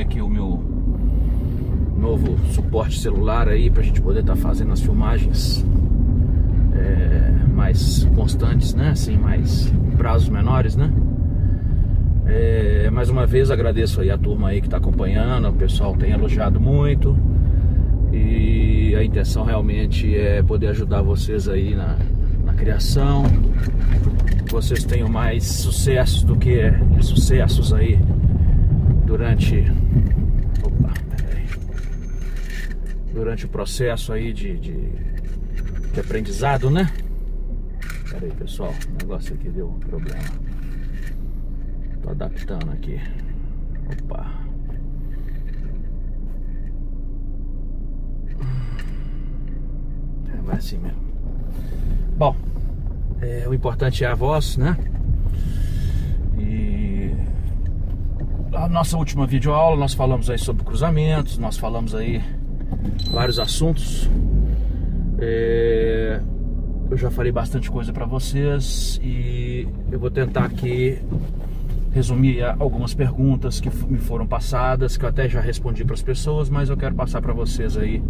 tenho aqui o meu novo suporte celular aí pra gente poder estar fazendo as filmagens mais constantes, né? Assim, mais prazos menores, né? Mais uma vez agradeço aí a turma aí que está acompanhando, o pessoal tem elogiado muito e a intenção realmente é poder ajudar vocês aí na criação, que vocês tenham mais sucessos do que insucessos aí durante o processo aí de aprendizado, né? Pera aí, pessoal, o negócio aqui deu um problema. Tô adaptando aqui. Opa. Vai assim mesmo. Bom, o importante é a voz, né? E a nossa última videoaula nós falamos aí sobre cruzamentos, nós falamos aí vários assuntos. Eu já falei bastante coisa para vocês e eu vou tentar aqui resumir algumas perguntas que me foram passadas, que eu até já respondi para as pessoas, mas eu quero passar para vocês aí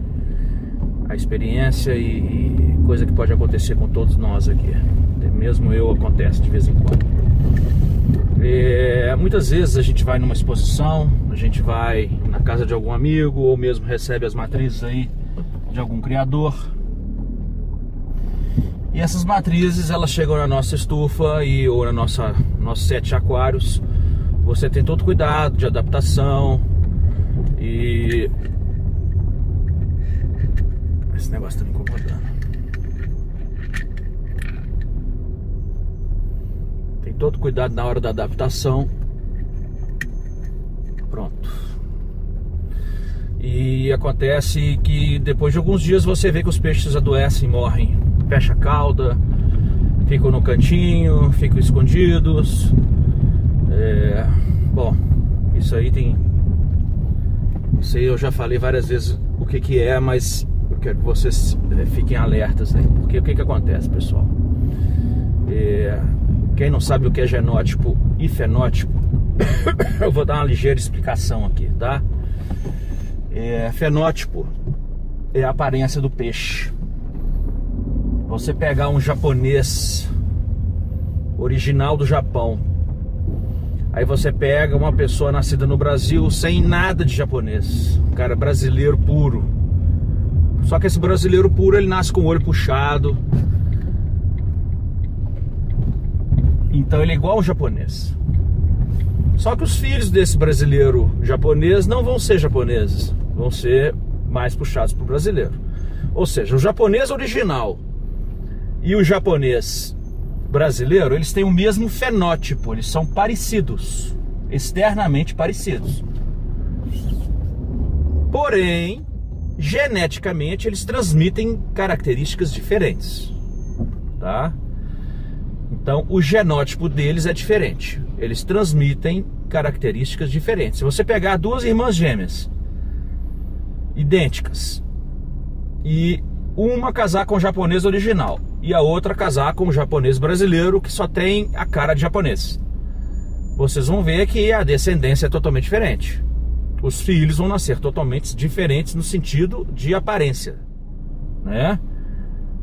a experiência e coisa que pode acontecer com todos nós aqui. Mesmo eu, acontece de vez em quando. Muitas vezes a gente vai numa exposição, a gente vai na casa de algum amigo ou mesmo recebe as matrizes aí de algum criador. E essas matrizes, elas chegam na nossa estufa ou na nosso set de aquários. Você tem todo cuidado de adaptação. E esse negócio tá me incomodando. Tem todo cuidado na hora da adaptação. Pronto. E acontece que depois de alguns dias você vê que os peixes adoecem, morrem. Fecha a cauda, ficam no cantinho, ficam escondidos. Bom, isso aí eu já falei várias vezes o que é, mas eu quero que vocês fiquem alertas, né? Porque o que acontece, pessoal? Quem não sabe o que é genótipo e fenótipo, eu vou dar uma ligeira explicação aqui, tá? Fenótipo é a aparência do peixe. Você pegar um japonês original do Japão, aí você pega uma pessoa nascida no Brasil sem nada de japonês, um cara brasileiro puro. Só que esse brasileiro puro, ele nasce com o olho puxado, então ele é igual ao japonês. Só que os filhos desse brasileiro japonês não vão ser japoneses, vão ser mais puxados para o brasileiro. Ou seja, o japonês original e o japonês brasileiro, eles têm o mesmo fenótipo, eles são parecidos, externamente parecidos. Porém, geneticamente, eles transmitem características diferentes, tá? Então, o genótipo deles é diferente, eles transmitem características diferentes. Se você pegar duas irmãs gêmeas idênticas e uma casar com o japonês original e a outra casar com o japonês brasileiro que só tem a cara de japonês, vocês vão ver que a descendência é totalmente diferente. Os filhos vão nascer totalmente diferentes no sentido de aparência, né?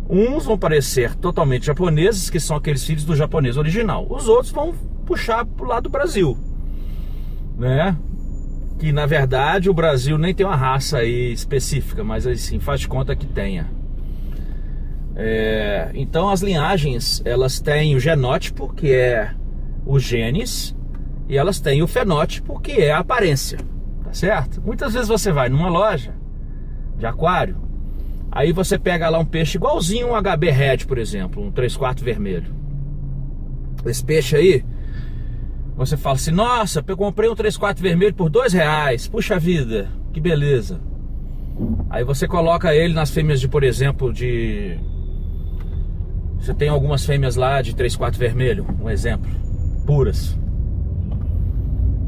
Uns vão parecer totalmente japoneses, que são aqueles filhos do japonês original. Os outros vão puxar pro lado do Brasil, né? Que na verdade o Brasil nem tem uma raça aí específica, mas assim, faz de conta que tenha. Então as linhagens, elas têm o genótipo, que é os genes, e elas têm o fenótipo, que é a aparência, tá certo? Muitas vezes você vai numa loja de aquário, aí você pega lá um peixe igualzinho um HB Red, por exemplo, um 3/4 vermelho. Esse peixe aí, você fala assim: nossa, eu comprei um 3/4 vermelho por R$2, puxa vida, que beleza. Aí você coloca ele nas fêmeas de, por exemplo, você tem algumas fêmeas lá de 3/4 vermelho, um exemplo, puras.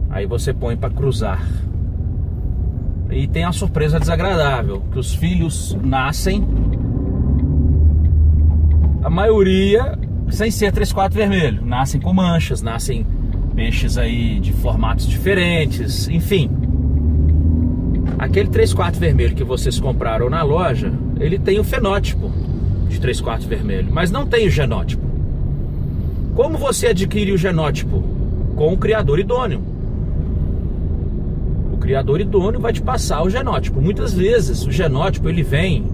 Aí você põe para cruzar. E tem a surpresa desagradável, que os filhos nascem, a maioria sem ser 3/4 vermelho, nascem com manchas, nascem peixes aí de formatos diferentes, enfim. Aquele 3/4 vermelho que vocês compraram na loja, ele tem o fenótipo de 3/4 vermelho, mas não tem o genótipo. Como você adquire o genótipo? Com o criador idôneo. O criador idôneo vai te passar o genótipo. Muitas vezes o genótipo ele vem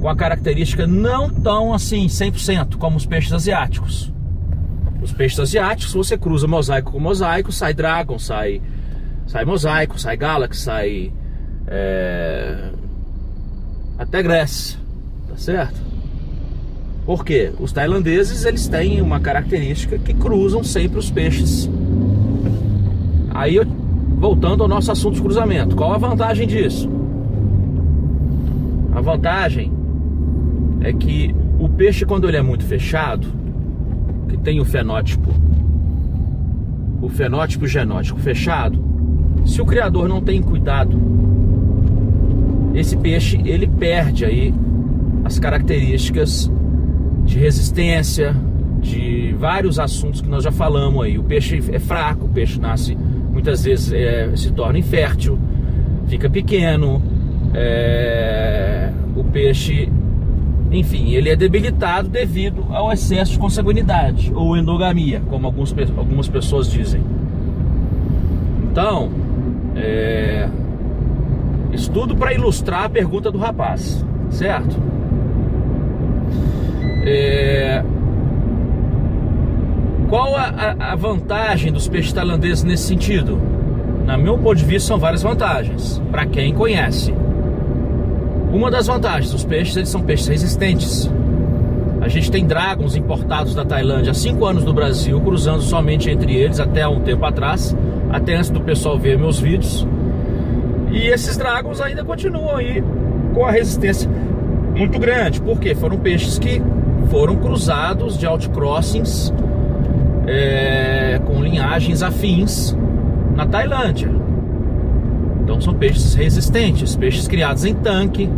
com a característica não tão assim 100% como os peixes asiáticos. Os peixes asiáticos, você cruza mosaico com mosaico, sai Dragon, sai mosaico, sai Galaxy, sai até Grass, tá certo? Por quê? Os tailandeses, eles têm uma característica que cruzam sempre os peixes. Aí, voltando ao nosso assunto de cruzamento, qual a vantagem disso? A vantagem é que o peixe, quando ele é muito fechado, que tem o fenótipo genótipo fechado, se o criador não tem cuidado, esse peixe ele perde aí as características de resistência, de vários assuntos que nós já falamos aí. O peixe é fraco, o peixe nasce, muitas vezes se torna infértil, fica pequeno, o peixe, enfim, ele é debilitado devido ao excesso de consanguinidade ou endogamia, como algumas pessoas dizem. Então, isso tudo para ilustrar a pergunta do rapaz, certo? Qual a vantagem dos peixes tailandeses nesse sentido? Na meu ponto de vista, são várias vantagens, para quem conhece. Uma das vantagens dos peixes, eles são peixes resistentes. A gente tem dragons importados da Tailândia há 5 anos no Brasil, cruzando somente entre eles até um tempo atrás, até antes do pessoal ver meus vídeos. E esses dragons ainda continuam aí com a resistência muito grande, porque foram peixes que foram cruzados de outcrossings com linhagens afins na Tailândia. Então são peixes resistentes, peixes criados em tanque,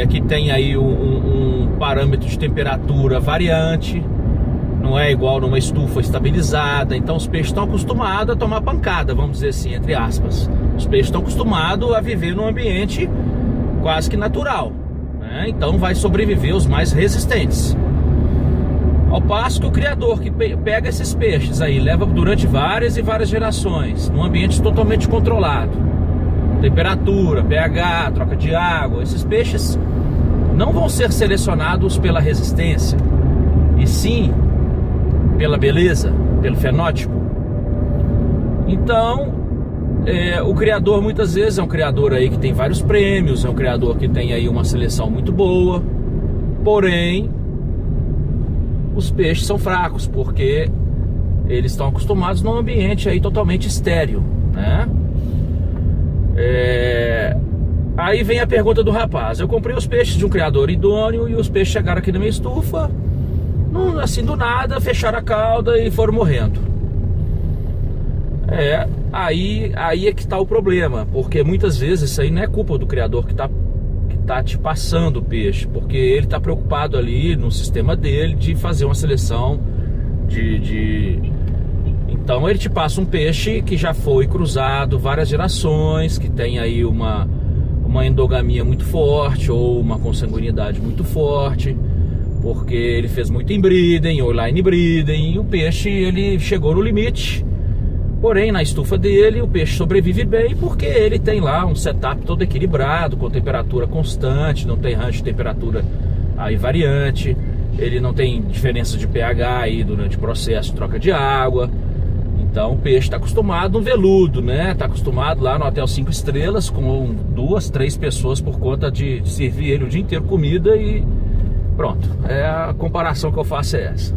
que tem aí um parâmetro de temperatura variante, não é igual numa estufa estabilizada. Então os peixes estão acostumados a tomar pancada, vamos dizer assim, entre aspas. Os peixes estão acostumados a viver num ambiente quase que natural, né? Então vai sobreviver os mais resistentes. Ao passo que o criador que pega esses peixes aí, leva durante várias e várias gerações, num ambiente totalmente controlado, temperatura, pH, troca de água, esses peixes não vão ser selecionados pela resistência, e sim pela beleza, pelo fenótipo. Então, o criador muitas vezes é um criador aí que tem vários prêmios, é um criador que tem aí uma seleção muito boa, porém os peixes são fracos, porque eles estão acostumados num ambiente aí totalmente estéril, né? Aí vem a pergunta do rapaz. Eu comprei os peixes de um criador idôneo e os peixes chegaram aqui na minha estufa, assim do nada, fecharam a cauda e foram morrendo. Aí é que está o problema, porque muitas vezes isso aí não é culpa do criador que tá te passando o peixe, porque ele está preocupado ali no sistema dele de fazer uma seleção então ele te passa um peixe que já foi cruzado várias gerações, que tem aí uma endogamia muito forte ou uma consanguinidade muito forte, porque ele fez muito inbreeding ou line breeding, e o peixe ele chegou no limite. Porém, na estufa dele, o peixe sobrevive bem porque ele tem lá um setup todo equilibrado, com temperatura constante, não tem range de temperatura aí variante, ele não tem diferença de pH aí durante o processo de troca de água. Então o peixe está acostumado no veludo, né? Está acostumado lá no hotel 5 estrelas com 2, 3 pessoas por conta de servir ele o dia inteiro comida e pronto. A comparação que eu faço é essa.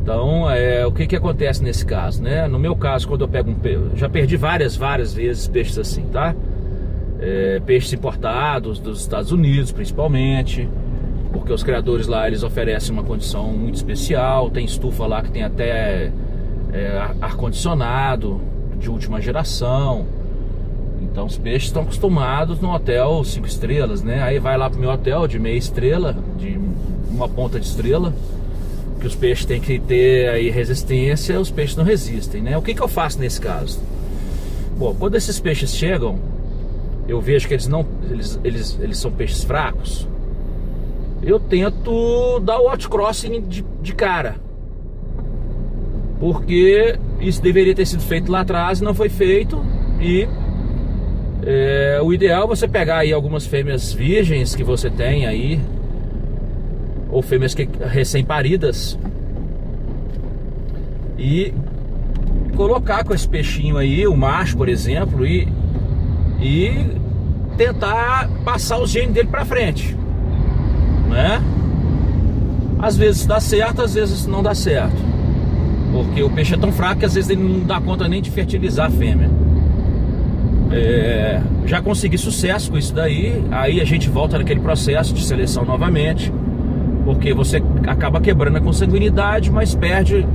Então, o que acontece nesse caso, né? No meu caso, quando eu pego um peixe, já perdi várias vezes peixes assim, tá? Peixes importados dos Estados Unidos, principalmente, porque os criadores lá, eles oferecem uma condição muito especial. Tem estufa lá que tem até ar-condicionado de última geração. Então os peixes estão acostumados no hotel 5 estrelas, né? Aí vai lá pro meu hotel de meia estrela, de uma ponta de estrela, que os peixes têm que ter aí resistência, os peixes não resistem, né? O que eu faço nesse caso? Bom, quando esses peixes chegam, eu vejo que eles são peixes fracos, eu tento dar o outcrossing de cara, porque isso deveria ter sido feito lá atrás e não foi feito. E o ideal é você pegar aí algumas fêmeas virgens que você tem aí, ou fêmeas recém-paridas, e colocar com esse peixinho aí, o macho, por exemplo, e tentar passar os genes dele pra frente, né? Às vezes dá certo, às vezes não dá certo, porque o peixe é tão fraco que às vezes ele não dá conta nem de fertilizar a fêmea. Já consegui sucesso com isso daí. Aí a gente volta naquele processo de seleção novamente, porque você acaba quebrando a consanguinidade, mas perde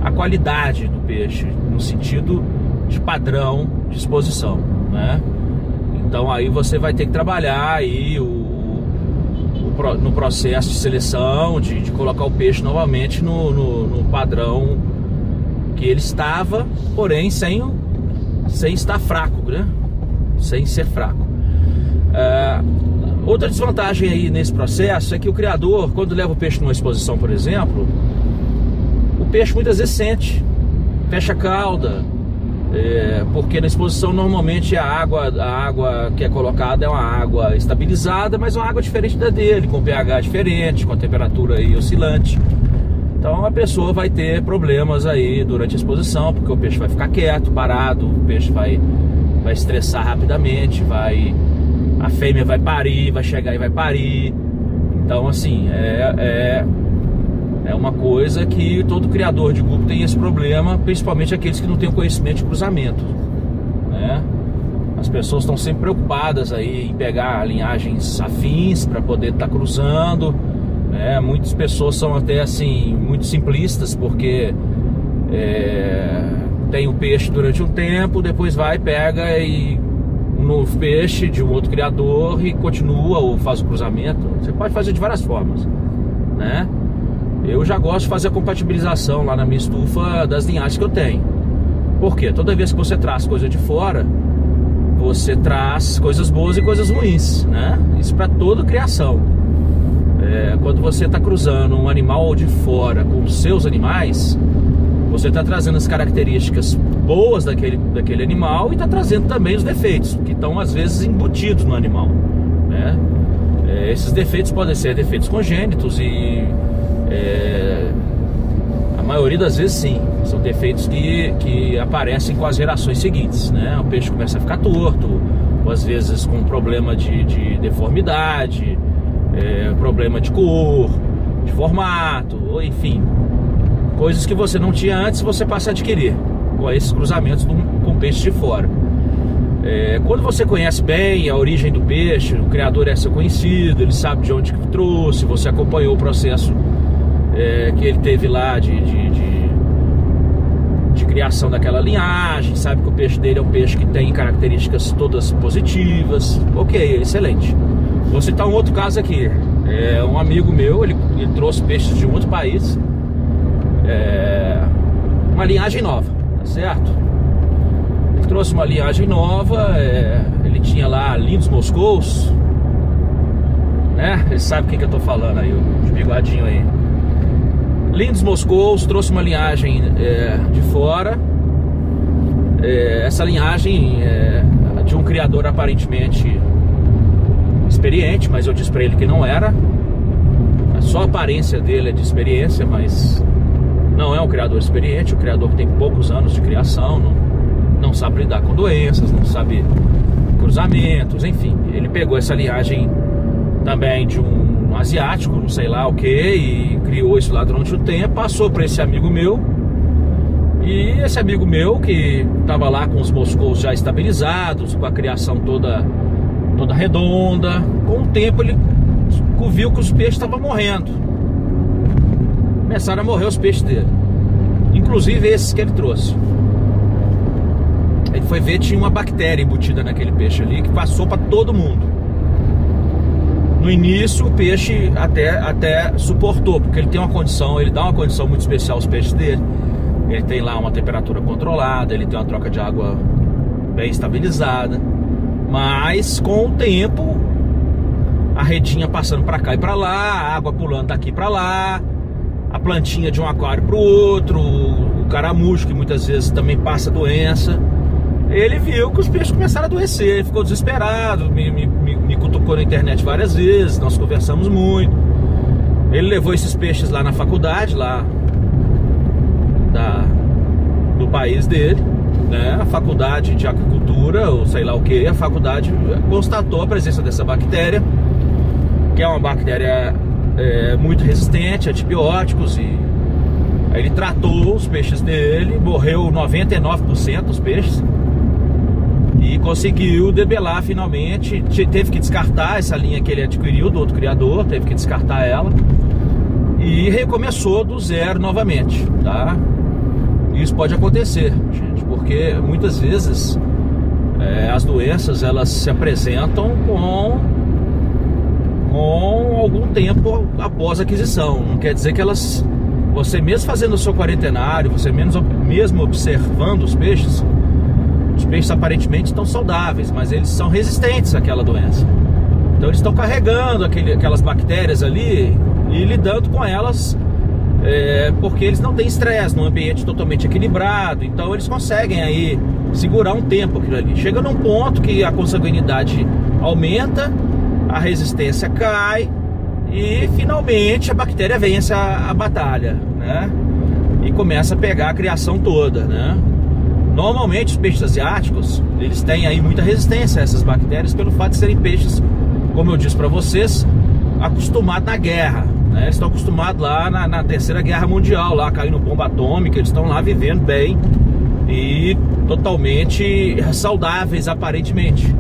a qualidade do peixe, no sentido de padrão de exposição, né? Então aí você vai ter que trabalhar aí no processo de seleção, de colocar o peixe novamente no padrão que ele estava, porém sem estar fraco, né? Sem ser fraco. Outra desvantagem aí nesse processo é que o criador, quando leva o peixe numa exposição, por exemplo, o peixe muitas vezes sente, fecha a cauda, porque na exposição normalmente a água que é colocada é uma água estabilizada, mas uma água diferente da dele, com pH diferente, com a temperatura aí oscilante. Então a pessoa vai ter problemas aí durante a exposição, porque o peixe vai ficar quieto, parado, o peixe vai estressar rapidamente, a fêmea vai parir, vai chegar e vai parir. Então assim, é uma coisa que todo criador de grupo tem esse problema, principalmente aqueles que não têm o conhecimento de cruzamento, né? As pessoas estão sempre preocupadas aí em pegar linhagens afins para poder estar cruzando, né? Muitas pessoas são até assim muito simplistas, porque tem o peixe durante um tempo, depois pega um novo peixe de um outro criador e continua ou faz o cruzamento. Você pode fazer de várias formas, né? Eu já gosto de fazer a compatibilização lá na minha estufa das linhagens que eu tenho. Por quê? Toda vez que você traz coisa de fora, você traz coisas boas e coisas ruins, né? Isso para toda criação. Quando você está cruzando um animal de fora com os seus animais, você está trazendo as características boas daquele animal e está trazendo também os defeitos, que estão às vezes embutidos no animal, né? Esses defeitos podem ser defeitos congênitos e a maioria das vezes sim, são defeitos que aparecem com as gerações seguintes, né? O peixe começa a ficar torto, ou às vezes com problema de deformidade, problema de cor, de formato, ou enfim, coisas que você não tinha antes, você passa a adquirir com esses cruzamentos com peixes de fora. Quando você conhece bem a origem do peixe, o criador é seu conhecido, ele sabe de onde que trouxe, você acompanhou o processo que ele teve lá de criação daquela linhagem, sabe que o peixe dele é um peixe que tem características todas positivas. Ok, excelente. Vou citar um outro caso aqui. Um amigo meu, ele trouxe peixes de um outro país, uma linhagem nova, tá certo? Ele trouxe uma linhagem nova, ele tinha lá lindos moscous, né? Ele sabe o que eu tô falando aí, de bigodinho aí. Lindos moscous, trouxe uma linhagem de fora. Essa linhagem de um criador aparentemente experiente, mas eu disse pra ele que não era. Só a aparência dele é de experiência, mas não é um criador experiente. O criador que tem poucos anos de criação, não sabe lidar com doenças, não sabe cruzamentos, enfim. Ele pegou essa linhagem também de um asiático, não sei lá o que, e criou isso lá durante o tempo, passou para esse amigo meu. E esse amigo meu, que estava lá com os moscous já estabilizados, com a criação toda redonda, com o tempo ele viu que os peixes estavam morrendo. Começaram a morrer os peixes dele, inclusive esses que ele trouxe. Ele foi ver, tinha uma bactéria embutida naquele peixe ali, que passou para todo mundo. No início o peixe até suportou, porque ele tem uma condição, ele dá uma condição muito especial aos peixes dele. Ele tem lá uma temperatura controlada, ele tem uma troca de água bem estabilizada. Mas com o tempo, a redinha passando para cá e para lá, a água pulando daqui para lá, a plantinha de um aquário para o outro, o caramujo que muitas vezes também passa doença. Ele viu que os peixes começaram a adoecer, ele ficou desesperado, me cutucou na internet várias vezes, nós conversamos muito. Ele levou esses peixes lá na faculdade, lá do país dele, né? A faculdade de aquicultura, ou sei lá o que, a faculdade constatou a presença dessa bactéria, que é uma bactéria muito resistente a antibióticos, e aí ele tratou os peixes dele, morreu 99% dos peixes e conseguiu debelar finalmente. Teve que descartar essa linha que ele adquiriu do outro criador, teve que descartar ela e recomeçou do zero novamente, tá? Isso pode acontecer, gente, porque muitas vezes as doenças elas se apresentam com algum tempo após a aquisição. Não quer dizer que elas, você mesmo fazendo o seu quarentenário, você mesmo observando os peixes aparentemente estão saudáveis, mas eles são resistentes àquela doença. Então eles estão carregando aquelas bactérias ali e lidando com elas, porque eles não têm estresse, num ambiente totalmente equilibrado. Então eles conseguem aí segurar um tempo aquilo ali. Chega num ponto que a consanguinidade aumenta, a resistência cai e finalmente a bactéria vence a batalha, né? E começa a pegar a criação toda, né? Normalmente os peixes asiáticos, eles têm aí muita resistência a essas bactérias pelo fato de serem peixes, como eu disse para vocês, acostumados na guerra, né? Eles estão acostumados lá na Terceira Guerra Mundial, lá caindo bomba atômica, eles estão lá vivendo bem e totalmente saudáveis aparentemente.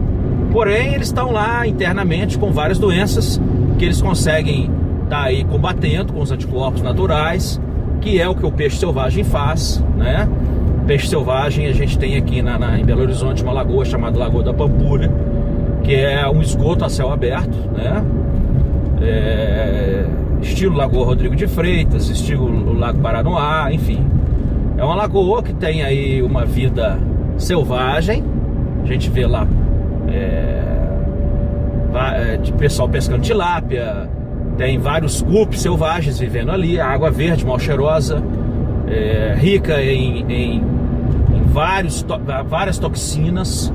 Porém, eles estão lá internamente com várias doenças que eles conseguem estar aí combatendo com os anticorpos naturais, que é o que o peixe selvagem faz, né? Peixe selvagem a gente tem aqui em Belo Horizonte uma lagoa chamada Lagoa da Pampulha, que é um esgoto a céu aberto, né? Estilo Lagoa Rodrigo de Freitas, estilo Lago Paranoá, enfim. É uma lagoa que tem aí uma vida selvagem. A gente vê lá de pessoal pescando tilápia, tem vários guppies selvagens vivendo ali, a água verde mal cheirosa, rica em várias toxinas,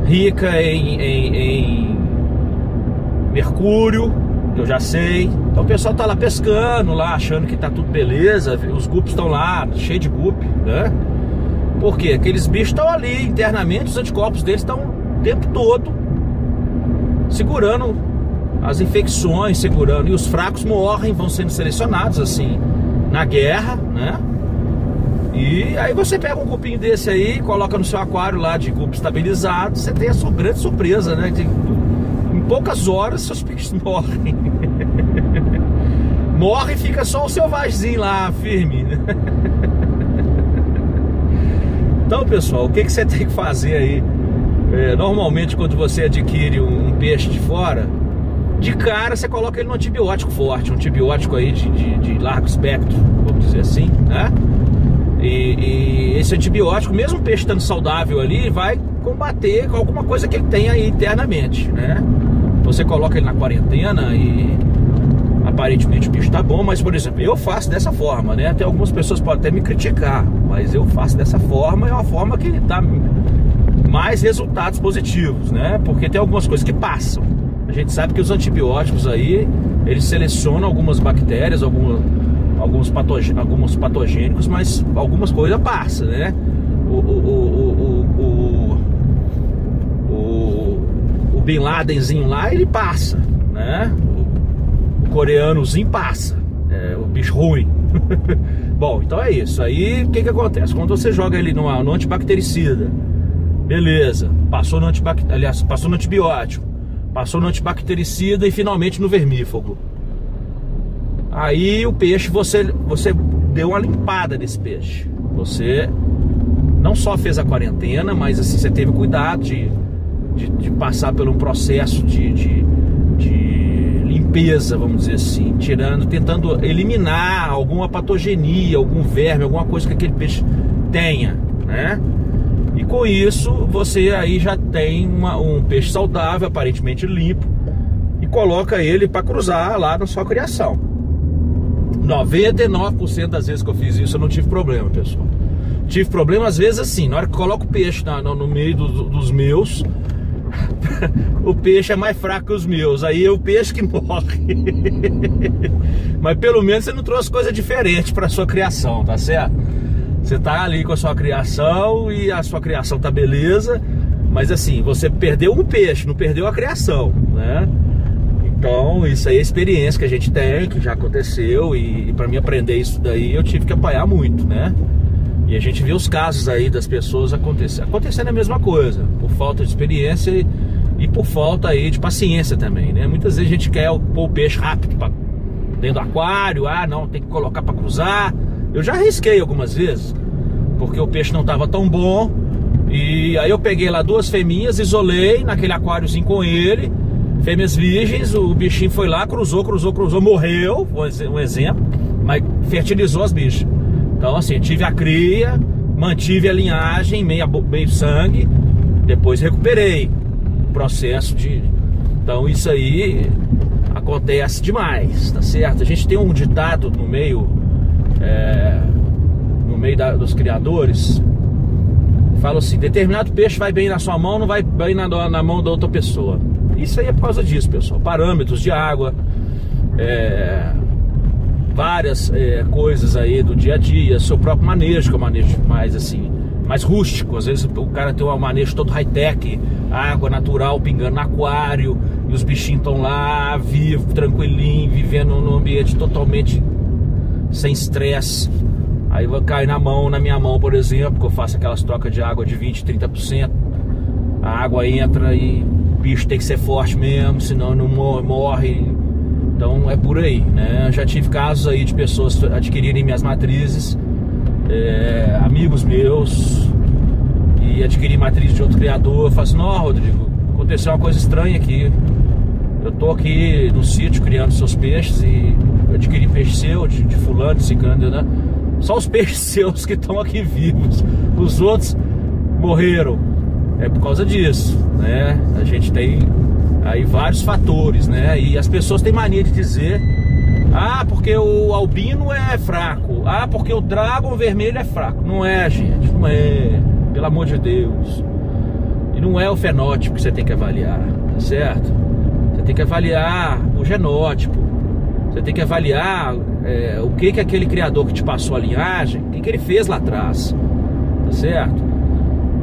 rica em mercúrio, que eu já sei. Então o pessoal tá lá pescando, lá achando que tá tudo beleza, os guppies estão lá, cheio de guppy, né? Por quê? Aqueles bichos estão ali internamente, os anticorpos deles estão o tempo todo segurando as infecções, segurando, e os fracos morrem, vão sendo selecionados assim na guerra, né? E aí você pega um cupim desse aí, coloca no seu aquário lá de guppy estabilizado, você tem a sua grande surpresa, né? Em poucas horas seus peixes morrem. Morre e fica só o selvagemzinho lá, firme. Então, pessoal, o que você tem que fazer aí? Normalmente quando você adquire um peixe de fora, de cara você coloca ele num antibiótico forte, um antibiótico aí de largo espectro, vamos dizer assim, né? E esse antibiótico, mesmo o peixe estando saudável ali, vai combater com alguma coisa que ele tem aí internamente, né? Você coloca ele na quarentena e aparentemente o bicho tá bom, mas, por exemplo, eu faço dessa forma, né? Até algumas pessoas podem até me criticar, mas eu faço dessa forma, é uma forma que dá mais resultados positivos, né? Porque tem algumas coisas que passam. A gente sabe que os antibióticos aí, eles selecionam algumas bactérias, alguns patogênicos, mas algumas coisas passam, né? O Bin Ladenzinho lá, ele passa, né? O coreanozinho passa, o bicho ruim. Bom, então é isso. Aí o que acontece? Quando você joga ele no antibactericida, beleza, passou no antibiótico, passou no antibactericida e finalmente no vermífugo. Aí o peixe, você deu uma limpada nesse peixe. Você não só fez a quarentena, mas assim, você teve cuidado de passar por um processo de limpeza, vamos dizer assim, tentando eliminar alguma patogenia, algum verme, alguma coisa que aquele peixe tenha, né? E E com isso você aí já tem um peixe saudável, aparentemente limpo, e coloca ele para cruzar lá na sua criação. 99% das vezes que eu fiz isso eu não tive problema, pessoal. Tive problema às vezes assim, na hora que eu coloco o peixe no meio dos meus, o peixe é mais fraco que os meus, aí é o peixe que morre. Mas pelo menos você não trouxe coisa diferente para sua criação, tá certo? Você tá ali com a sua criação e a sua criação tá beleza, mas assim, você perdeu um peixe, não perdeu a criação, né? Então isso aí é a experiência que a gente tem, que já aconteceu, e para mim aprender isso daí eu tive que apanhar muito, né? E a gente vê os casos aí das pessoas acontecendo a mesma coisa, por falta de experiência e por falta aí de paciência também, né? Muitas vezes a gente quer pôr o peixe rápido dentro do aquário, não, tem que colocar para cruzar. Eu já arrisquei algumas vezes, porque o peixe não estava tão bom, e aí eu peguei lá 2 fêmeas, isolei naquele aquáriozinho com ele, fêmeas virgens, o bichinho foi lá, cruzou, morreu, um exemplo, mas fertilizou as bichas. Então assim, tive a cria, mantive a linhagem, meio sangue, depois recuperei o processo de... Então isso aí acontece demais, tá certo? A gente tem um ditado no meio dos criadores, fala assim: determinado peixe vai bem na sua mão, não vai bem na mão da outra pessoa. Isso aí é por causa disso, pessoal. Parâmetros de água, várias coisas aí do dia a dia, seu próprio manejo, que é um manejo mais assim, mais rústico. Às vezes o cara tem um manejo todo high-tech, água natural pingando no aquário, e os bichinhos estão lá, vivo, tranquilinho, vivendo num ambiente totalmente sem estresse. Aí vai cair na minha mão, por exemplo, que eu faço aquelas trocas de água de 20%, 30%. A água entra e o bicho tem que ser forte mesmo, senão não morre. Então é por aí, né? Eu já tive casos aí de pessoas adquirirem minhas matrizes, amigos meus, e adquirir matriz de outro criador. Eu falo assim: não, Rodrigo, aconteceu uma coisa estranha aqui. Eu tô aqui no sítio criando seus peixes e adquiri peixe seu, de fulano, de ciclano, né? Só os peixes seus que estão aqui vivos, os outros morreram. É por causa disso, né? A gente tem aí vários fatores, né? E as pessoas têm mania de dizer: porque o albino é fraco, porque o dragon vermelho é fraco. Não é, gente, não é, pelo amor de Deus. E não é o fenótipo que você tem que avaliar, tá certo? Você tem que avaliar o genótipo. Você tem que avaliar o que aquele criador que te passou a linhagem, o que ele fez lá atrás, tá certo?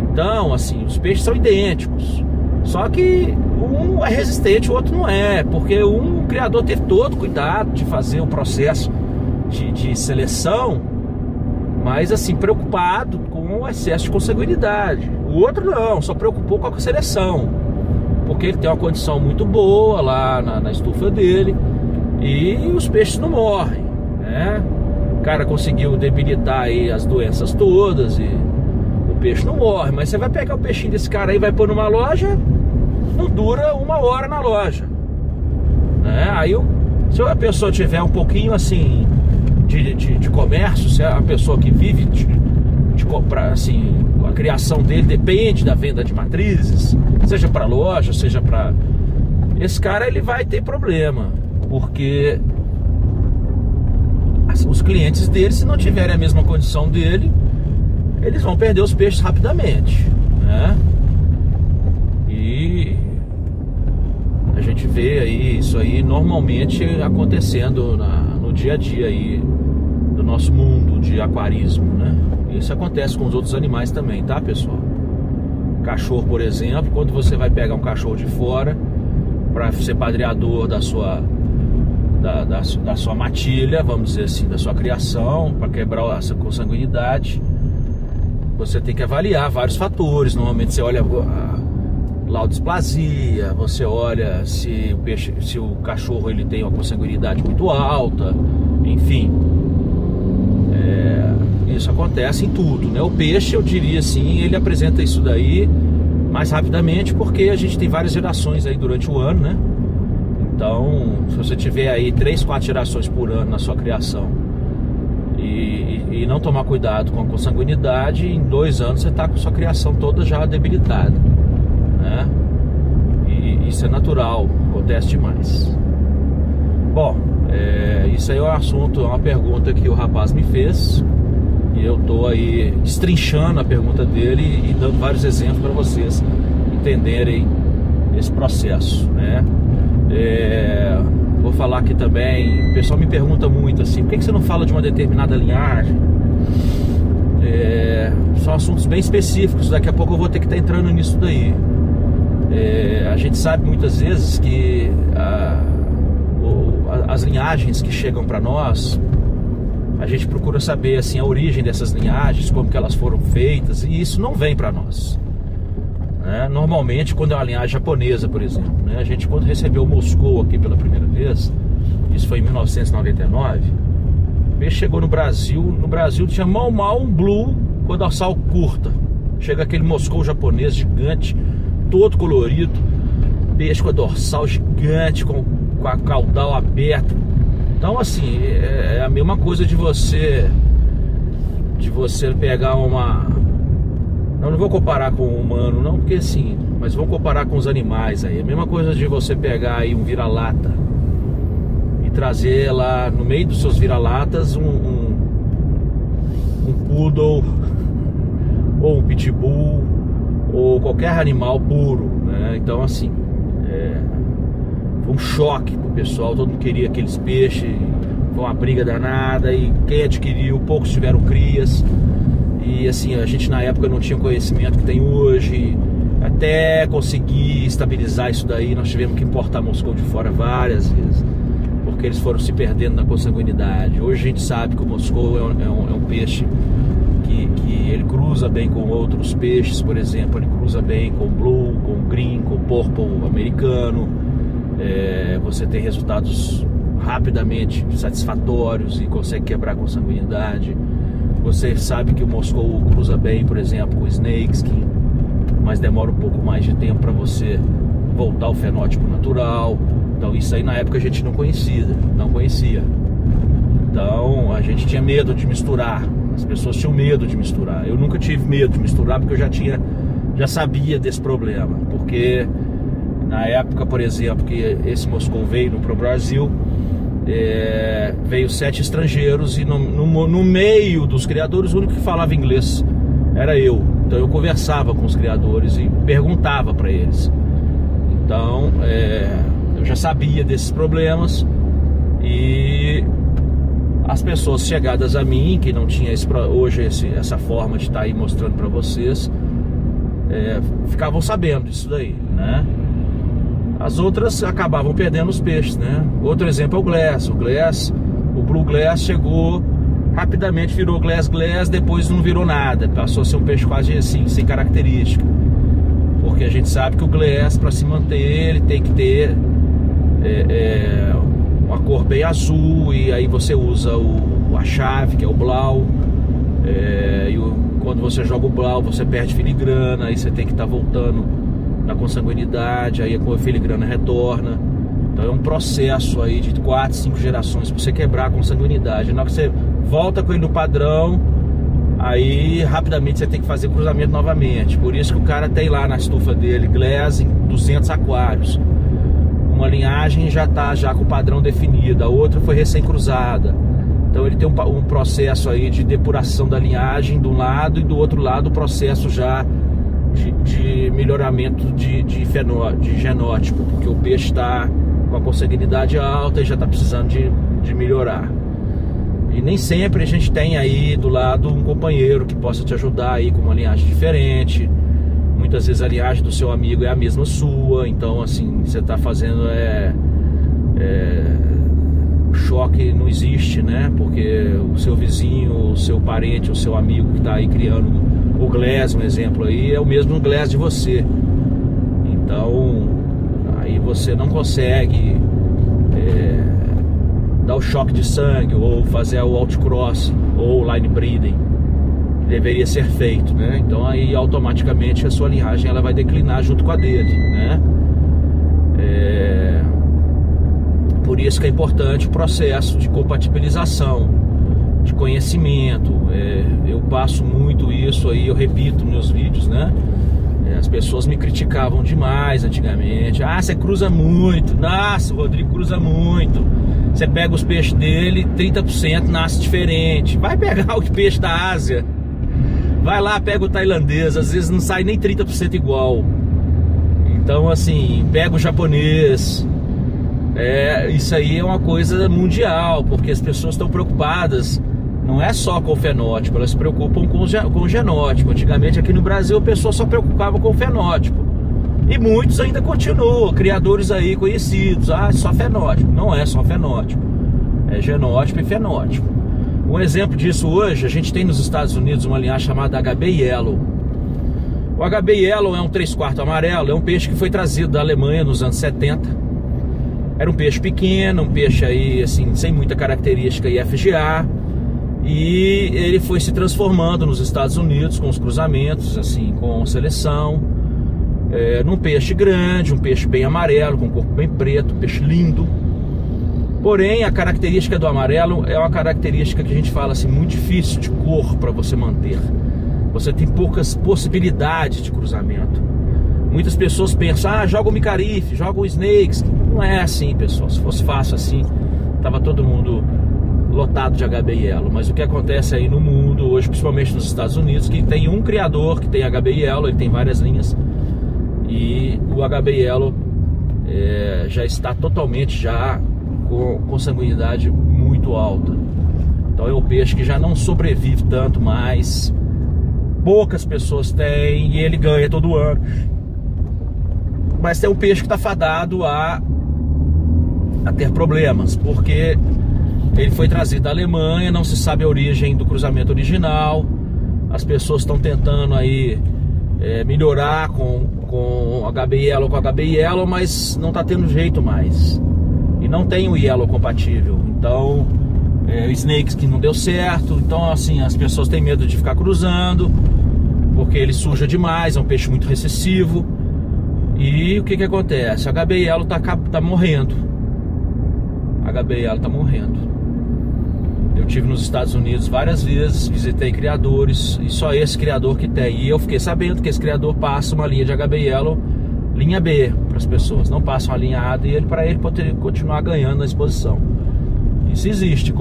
Então, assim, os peixes são idênticos, só que um é resistente, o outro não é, porque o criador teve todo cuidado de fazer o processo de seleção, mas assim, preocupado com o excesso de consanguinidade. O outro não, só preocupou com a seleção, porque ele tem uma condição muito boa lá na estufa dele, e os peixes não morrem, né? O cara conseguiu debilitar aí as doenças todas e o peixe não morre. Mas você vai pegar o peixinho desse cara aí, vai pôr numa loja, não dura 1 hora na loja, né? Aí se a pessoa tiver um pouquinho assim de comércio, se é a pessoa que vive de comprar, assim, a criação dele depende da venda de matrizes, seja para loja, seja para... Esse cara, ele vai ter problema, porque os clientes dele, se não tiverem a mesma condição dele, eles vão perder os peixes rapidamente, né? E a gente vê aí isso aí normalmente acontecendo no dia a dia aí do nosso mundo de aquarismo, né? Isso acontece com os outros animais também, tá, pessoal? Cachorro, por exemplo, quando você vai pegar um cachorro de fora para ser padreador da sua matilha, vamos dizer assim, da sua criação, para quebrar essa consanguinidade, você tem que avaliar vários fatores. Normalmente você olha a laudisplasia, você olha se o cachorro ele tem uma consanguinidade muito alta, enfim, isso acontece em tudo, né? O peixe, eu diria assim, ele apresenta isso daí mais rapidamente, porque a gente tem várias gerações aí durante o ano, né? Então, se você tiver aí 3, 4 gerações por ano na sua criação e não tomar cuidado com a consanguinidade, em 2 anos você está com sua criação toda já debilitada, né? E isso é natural, acontece demais. Bom, isso aí é um assunto, é uma pergunta que o rapaz me fez, e eu tô aí destrinchando a pergunta dele e dando vários exemplos para vocês entenderem esse processo, né? Vou falar aqui também, o pessoal me pergunta muito assim, por que você não fala de uma determinada linhagem? São assuntos bem específicos, daqui a pouco eu vou ter que estar entrando nisso daí. A gente sabe muitas vezes que as linhagens que chegam para nós, a gente procura saber assim, a origem dessas linhagens, como que elas foram feitas, e isso não vem para nós, né? Normalmente, quando é uma linhagem japonesa, por exemplo, né? A gente, quando recebeu Moscou aqui pela primeira vez, isso foi em 1999, o peixe chegou no Brasil tinha mal um blue com a dorsal curta. Chega aquele Moscou japonês gigante, todo colorido, peixe com a dorsal gigante, com a caudal aberta. Então assim, é a mesma coisa de você pegar uma... não vou comparar com o humano não, porque assim, mas vou comparar com os animais aí. É a mesma coisa de você pegar aí um vira-lata e trazer lá no meio dos seus vira-latas um poodle ou um pitbull ou qualquer animal puro, né? Então assim, foi um choque pro pessoal, todo mundo queria aqueles peixes, foi uma briga danada, e quem adquiriu, poucos tiveram crias, e assim, a gente na época não tinha o conhecimento que tem hoje. Até conseguir estabilizar isso daí, nós tivemos que importar Moscou de fora várias vezes, porque eles foram se perdendo na consanguinidade. Hoje a gente sabe que o Moscou é um peixe que ele cruza bem com outros peixes, por exemplo, ele cruza bem com o blue, com o green, com o purple americano. Você tem resultados rapidamente satisfatórios e consegue quebrar a consanguinidade. Você sabe que o Moscou cruza bem, por exemplo, com o snakeskin, mas demora um pouco mais de tempo para você voltar ao fenótipo natural. Então isso aí na época a gente não conhecia. Então a gente tinha medo de misturar, as pessoas tinham medo de misturar. Eu nunca tive medo de misturar, porque eu já sabia desse problema, porque na época, por exemplo, que esse Moscou veio para o Brasil, veio 7 estrangeiros, e no meio dos criadores o único que falava inglês era eu. Então eu conversava com os criadores e perguntava para eles. Então eu já sabia desses problemas, e as pessoas chegadas a mim, que não tinha hoje essa forma de estar aí mostrando para vocês, ficavam sabendo disso daí, né? As outras acabavam perdendo os peixes, né? Outro exemplo é o glass. O blue glass chegou, rapidamente virou glass, depois não virou nada, passou a ser um peixe quase assim, sem característica. Porque a gente sabe que o glass, para se manter, ele tem que ter uma cor bem azul, e aí você usa a chave, que é o blau, quando você joga o blau, você perde filigrana, aí você tem que estar voltando na consanguinidade, aí a filigrana retorna. Então é um processo aí de 4, 5 gerações para você quebrar a consanguinidade. Na hora que você volta com ele no padrão, aí rapidamente você tem que fazer o cruzamento novamente. Por isso que o cara tem lá na estufa dele glass em 200 aquários. Uma linhagem já está com o padrão definido, a outra foi recém-cruzada. Então ele tem um processo aí de depuração da linhagem de um lado, e do outro lado o processo já de melhoramento de genótipo, porque o peixe está com a consanguinidade alta e já está precisando de melhorar. E nem sempre a gente tem aí do lado um companheiro que possa te ajudar aí com uma linhagem diferente. Muitas vezes a linhagem do seu amigo é a mesma sua, então assim, você está fazendo o choque não existe, né? Porque o seu vizinho, o seu parente, o seu amigo que está aí criando o glass, um exemplo aí, é o mesmo glass de você. Então aí você não consegue dar o choque de sangue, ou fazer o outcross, ou line breeding, que deveria ser feito, né? Então aí automaticamente a sua linhagem ela vai declinar junto com a dele, né? Por isso que é importante o processo de compatibilização, de conhecimento. Eu passo muito isso aí, eu repito nos meus vídeos, né? As pessoas me criticavam demais antigamente. Ah, você cruza muito. Nossa, o Rodrigo cruza muito. Você pega os peixes dele, 30% nasce diferente. Vai pegar o peixe da Ásia. Vai lá, pega o tailandês. Às vezes não sai nem 30% igual. Então, assim, pega o japonês. Isso aí é uma coisa mundial, porque as pessoas estão preocupadas. Não é só com o fenótipo, elas se preocupam com o genótipo. Antigamente aqui no Brasil a pessoa só preocupava com o fenótipo. E muitos ainda continuam, criadores aí conhecidos. Ah, só fenótipo. Não é só fenótipo. É genótipo e fenótipo. Um exemplo disso hoje, a gente tem nos Estados Unidos uma linhagem chamada HB Yellow. O HB Yellow é um 3/4 amarelo, é um peixe que foi trazido da Alemanha nos anos 70. Era um peixe pequeno, um peixe aí assim, sem muita característica IFGA. E ele foi se transformando nos Estados Unidos com os cruzamentos, assim, com seleção, num peixe grande, um peixe bem amarelo, com corpo bem preto, um peixe lindo. Porém, a característica do amarelo é uma característica que a gente fala assim, muito difícil de cor para você manter. Você tem poucas possibilidades de cruzamento. Muitas pessoas pensam, ah, joga o micarife, joga o snakes. Não é assim, pessoal. Se fosse fácil assim, tava todo mundo lotado de HB Yellow. Mas o que acontece aí no mundo hoje, principalmente nos Estados Unidos, que tem um criador que tem HB Yellow, ele tem várias linhas, e o HB Yellow já está totalmente já com sanguinidade muito alta. Então é um peixe que já não sobrevive tanto mais, poucas pessoas têm, e ele ganha todo ano. Mas é um peixe que está fadado a ter problemas, porque ele foi trazido da Alemanha, não se sabe a origem do cruzamento original. As pessoas estão tentando aí melhorar com HB Yellow com HB Yellow, mas não está tendo jeito mais. E não tem o Yellow compatível. Então, Snakes que não deu certo. Então, assim, as pessoas têm medo de ficar cruzando, porque ele suja demais, é um peixe muito recessivo. E o que acontece? A HB Yellow tá morrendo. A HB Yellow tá morrendo. Eu estive nos Estados Unidos várias vezes, visitei criadores, e só esse criador que tem. E eu fiquei sabendo que esse criador passa uma linha de HB Yellow, linha B, para as pessoas. Não passa uma linha A dele, para ele poder continuar ganhando na exposição. Isso existe,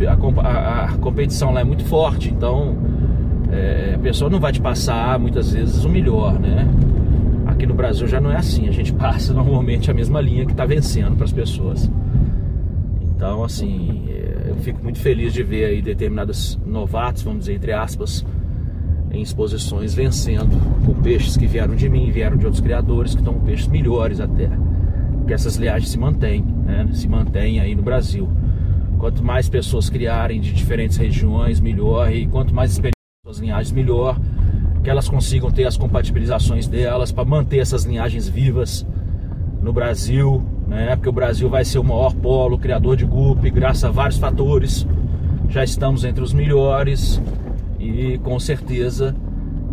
a competição lá é muito forte, então a pessoa não vai te passar muitas vezes o melhor, né? Aqui no Brasil já não é assim, a gente passa normalmente a mesma linha que está vencendo para as pessoas. Então, assim, eu fico muito feliz de ver aí determinados novatos, vamos dizer, entre aspas, em exposições vencendo com peixes que vieram de mim, vieram de outros criadores, que estão com peixes melhores até. Porque essas linhagens se mantêm, né? Se mantêm aí no Brasil. Quanto mais pessoas criarem de diferentes regiões, melhor. E quanto mais experiência as linhagens, melhor. Que elas consigam ter as compatibilizações delas para manter essas linhagens vivas no Brasil, né? Porque o Brasil vai ser o maior polo criador de guppy, graças a vários fatores. Já estamos entre os melhores. E com certeza,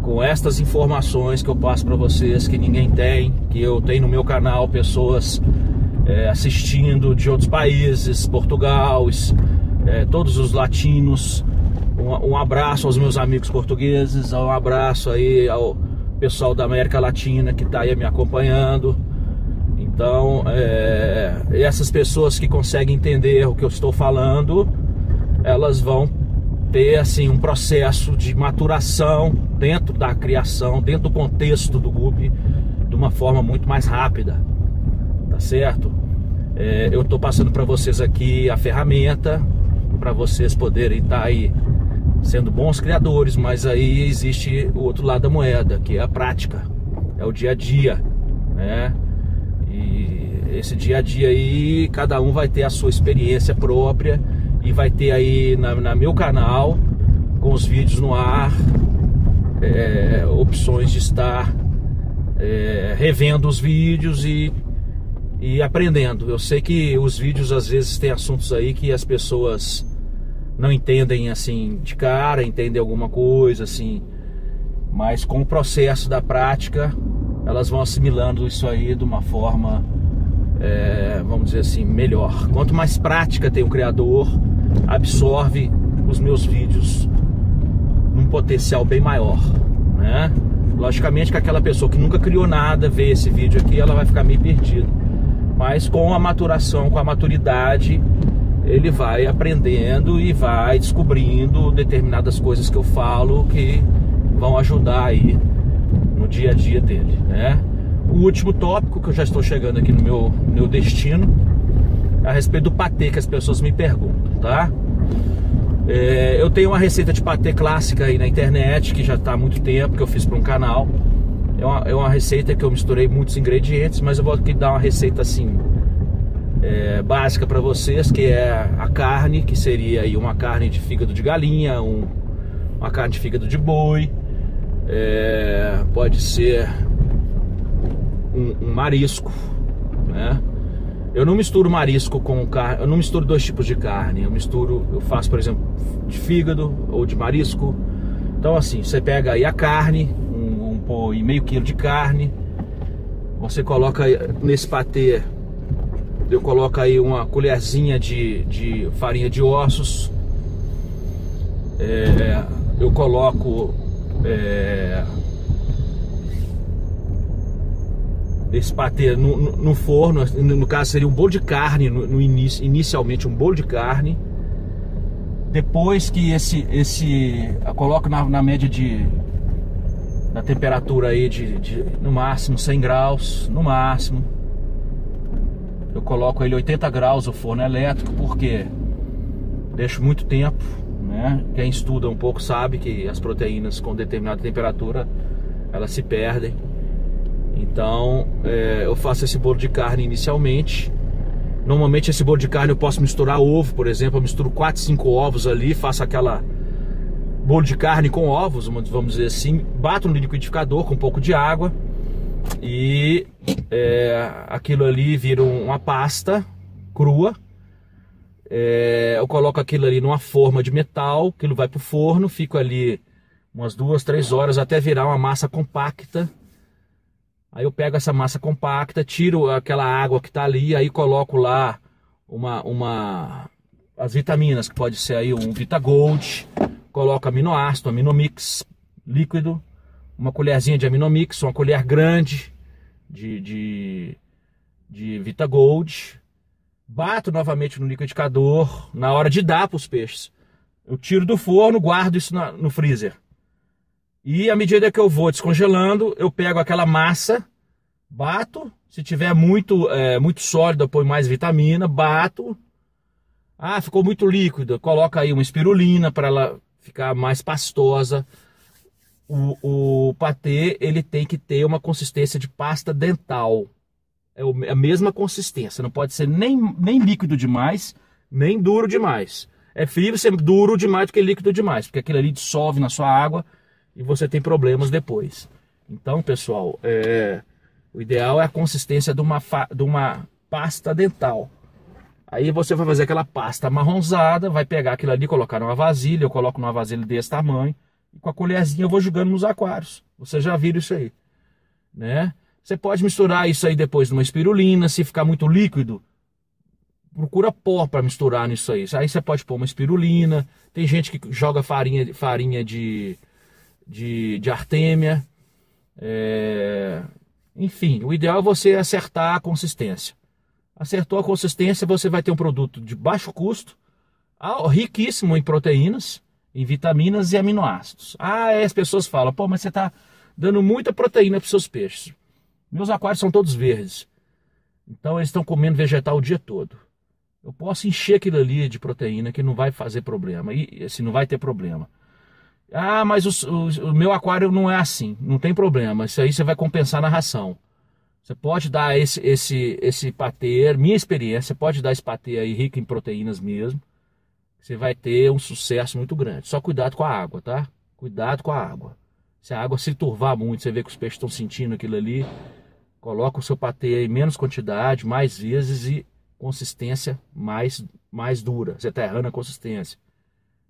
com estas informações que eu passo para vocês, que ninguém tem, que eu tenho no meu canal pessoas assistindo de outros países, Portugal, todos os latinos. Um abraço aos meus amigos portugueses, um abraço aí ao pessoal da América Latina que está aí me acompanhando. Então, essas pessoas que conseguem entender o que eu estou falando, elas vão ter assim um processo de maturação dentro da criação, dentro do contexto do guppy, de uma forma muito mais rápida, tá certo? Eu estou passando para vocês aqui a ferramenta para vocês poderem estar aí sendo bons criadores, mas aí existe o outro lado da moeda, que é a prática, é o dia a dia, né? E esse dia a dia aí, cada um vai ter a sua experiência própria e vai ter aí na meu canal, com os vídeos no ar, opções de estar revendo os vídeos e aprendendo. Eu sei que os vídeos às vezes tem assuntos aí que as pessoas não entendem assim de cara, entendem alguma coisa assim, mas com o processo da prática elas vão assimilando isso aí de uma forma, vamos dizer assim, melhor. Quanto mais prática tem o criador, absorve os meus vídeos num potencial bem maior, né? Logicamente que aquela pessoa que nunca criou nada, vê esse vídeo aqui, ela vai ficar meio perdida. Mas com a maturação, com a maturidade, ele vai aprendendo e vai descobrindo determinadas coisas que eu falo que vão ajudar aí no dia a dia dele, né? O último tópico, que eu já estou chegando aqui no meu destino, é a respeito do patê, que as pessoas me perguntam, tá? Eu tenho uma receita de patê clássica aí na internet, que já está há muito tempo, que eu fiz para um canal. É uma receita que eu misturei muitos ingredientes, mas eu vou aqui dar uma receita assim, básica para vocês, que é a carne, que seria aí uma carne de fígado de galinha, uma carne de fígado de boi, pode ser um marisco, né? Eu não misturo marisco com carne, eu não misturo dois tipos de carne. Eu faço, por exemplo, de fígado ou de marisco. Então assim, você pega aí a carne, meio quilo de carne. Você coloca nesse patê, eu coloco aí uma colherzinha de farinha de ossos. Eu coloco esse patê no forno, no caso seria um bolo de carne, inicialmente um bolo de carne. Depois que eu coloco na média da temperatura aí de no máximo 100 graus, no máximo. Eu coloco ele 80 graus o forno elétrico, porque deixo muito tempo, né? Quem estuda um pouco sabe que as proteínas com determinada temperatura, elas se perdem. Então eu faço esse bolo de carne inicialmente. Normalmente esse bolo de carne eu posso misturar ovo, por exemplo. Eu misturo 4, 5 ovos ali, faço aquela bolo de carne com ovos, vamos dizer assim. Bato no liquidificador com um pouco de água. E aquilo ali vira uma pasta crua. Eu coloco aquilo ali numa forma de metal, aquilo vai pro forno, fico ali umas 2, 3 horas até virar uma massa compacta. Aí eu pego essa massa compacta, tiro aquela água que tá ali, aí coloco lá as vitaminas, que pode ser aí um VitaGold, coloco aminoácido, aminomix líquido, uma colherzinha de aminomix, uma colher grande de VitaGold, bato novamente no liquidificador. Na hora de dar para os peixes, eu tiro do forno, guardo isso no freezer. E à medida que eu vou descongelando, eu pego aquela massa, bato. Se tiver muito sólido, eu ponho mais vitamina, bato. Ah, ficou muito líquido, coloca aí uma espirulina para ela ficar mais pastosa. O patê, ele tem que ter uma consistência de pasta dental. É a mesma consistência, não pode ser nem líquido demais, nem duro demais. É preferível ser duro demais do que líquido demais, porque aquilo ali dissolve na sua água e você tem problemas depois. Então, pessoal, o ideal é a consistência de uma pasta dental. Aí você vai fazer aquela pasta amarronzada, vai pegar aquilo ali, colocar numa vasilha. Eu coloco numa vasilha desse tamanho, e com a colherzinha eu vou jogando nos aquários. Vocês já viram isso aí, né? Você pode misturar isso aí depois numa espirulina. Se ficar muito líquido, procura pó para misturar nisso aí. Aí você pode pôr uma espirulina. Tem gente que joga farinha de artêmia. Enfim, o ideal é você acertar a consistência. Acertou a consistência, você vai ter um produto de baixo custo, riquíssimo em proteínas, em vitaminas e aminoácidos. As pessoas falam, pô, mas você está dando muita proteína para os seus peixes. Meus aquários são todos verdes, então eles estão comendo vegetal o dia todo. Eu posso encher aquilo ali de proteína que não vai fazer problema, e assim, não vai ter problema. Mas o meu aquário não é assim, não tem problema. Isso aí você vai compensar na ração. Você pode dar esse patê, minha experiência, pode dar esse patê aí rico em proteínas mesmo. Você vai ter um sucesso muito grande. Só cuidado com a água, tá? Cuidado com a água. Se a água se turvar muito, você vê que os peixes estão sentindo aquilo ali, coloca o seu patê em menos quantidade, mais vezes, e consistência mais dura. Você está errando a consistência.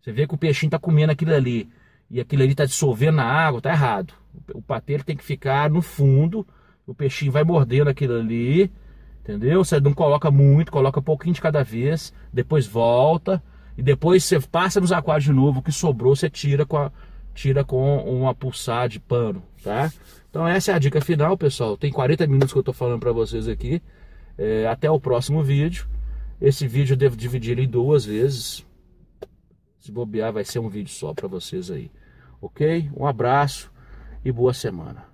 Você vê que o peixinho está comendo aquilo ali, e aquilo ali está dissolvendo na água, está errado. O patê ele tem que ficar no fundo, o peixinho vai mordendo aquilo ali, entendeu? Você não coloca muito, coloca um pouquinho de cada vez, depois volta. E depois você passa nos aquários de novo, o que sobrou você tira com uma pulsar de pano, tá? Então essa é a dica final, pessoal. Tem 40 minutos que eu tô falando para vocês aqui. Até o próximo vídeo. Esse vídeo eu devo dividir em 2 vezes. Se bobear vai ser um vídeo só para vocês aí. Ok? Um abraço e boa semana.